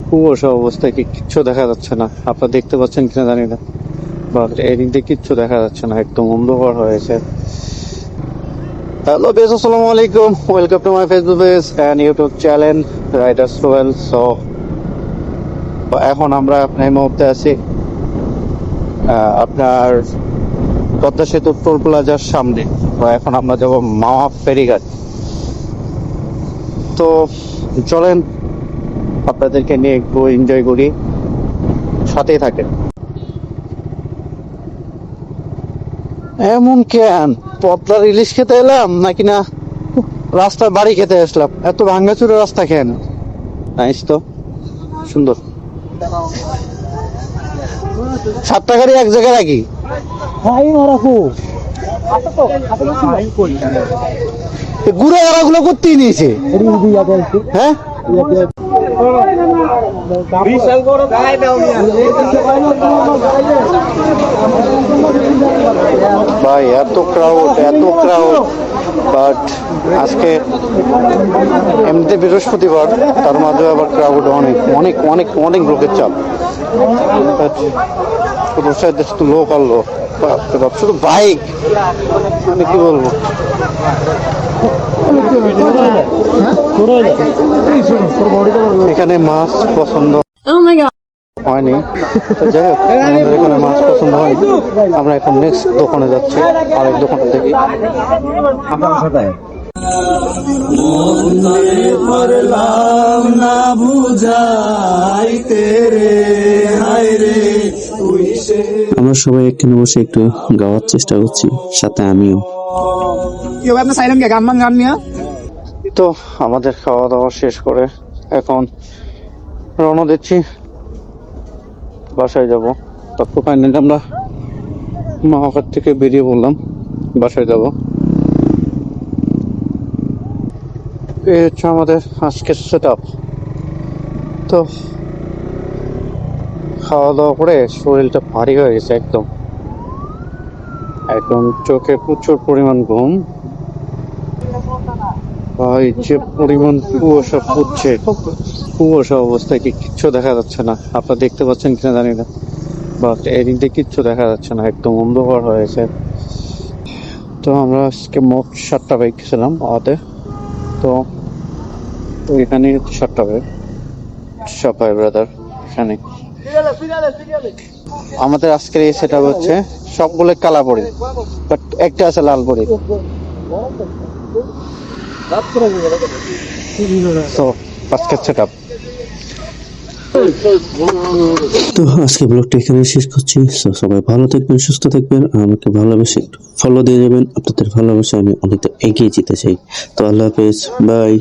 কুয়াশা অবস্থায় কিচ্ছু দেখা যাচ্ছে না। আপনারা দেখতে পাচ্ছেন কিনা জানি না, বাট এদিক দিয়ে কিচ্ছু দেখা যাচ্ছে না, একদম অন্ধকার হয়েছে। হ্যালো বেস, আসসালামু আলাইকুম, welcome to my Facebook page and YouTube channel Riders twelve. So এখন আমরা এই মুহূর্তে আছি আপনার পদ্মা সেতু টোল প্লাজার সামনে। তো এখন আমরা যাব মাওয়া ফেরিঘাট। তো চলেন আপনাদেরকে নিয়ে একটু এনজয় করি, সাথেই থাকেন। এমন কেন, পদ্মার ইলিশ খেতে এলাম নাকি না রাস্তায় বাড়ি খেতে আসলাম? এত ভাঙ্গাচুরা রাস্তা কেন? নাইস তো, সুন্দর। 7 গাড়ি এক জায়গায় রাখি ঘুরে ওরাগুলো করতেই নিয়েছে। হ্যাঁ, ভাই এত ক্রাউড, এত ক্রাউড। বাট আজকে এমনিতে বৃহস্পতিবার, তার মাঝে আবার ক্রাউড অনেক অনেক অনেক অনেক লোকের চাপ। শুধু লোক আর লোক, শুধু বাইক, মানে কি বলবো। এখানে মাছ পছন্দ হয়নি, যাই হোক, আমাদের এখানে মাছ পছন্দ হয়নি। আমরা এখন নেক্সট দোকানে যাচ্ছি, আরেক দোকানে দেখি। আমরা সবাই এখানে বসে একটু গাওয়ার চেষ্টা করছি, সাথে আমিও। তো আমাদের খাওয়া দাওয়া শেষ করে এখন রওনা দিচ্ছি, বাসায় যাব। তারপর ফাইনালি আমরা মহাখাত থেকে বেরিয়ে পড়লাম, বাসায় যাব। এই হচ্ছে আমাদের আজকের সেট আপ। তো খাওয়া দাওয়া করে শরীরটা ভারী হয়ে গেছে, একদম একদম চোখে প্রচুর পরিমাণ ঘুম। ভাই যে পরিমাণ কুয়াশা পড়ছে, কুয়াশা অবস্থায় কিচ্ছু দেখা যাচ্ছে না। আপনারা দেখতে পাচ্ছেন কিনা জানি না, বাট এদিক দিয়ে কিচ্ছু দেখা যাচ্ছে না, একদম অন্ধকার হয়েছে। তো আমরা আজকে মোট 7টা বাইক ছিলাম আমাতে। তো এখানে 7টা বাইক, সবাই ব্রাদার এখানে। আমাদের আজকের এই সেট আপ হচ্ছে সবগুলো কালা পরি, বাট একটা আছে লাল পরি। তো আজকের সেট আপ। তো আজকে ব্লগটা এখানে শেষ করছি। সবাই ভালো থাকবেন, সুস্থ থাকবেন, আর আমাকে ভালোবেসে একটু ফলো দিয়ে যাবেন। আপনাদের ভালোবাসা আমি অনেকটা এগিয়ে যেতে চাই। তো আল্লাহ হাফেজ, বাই।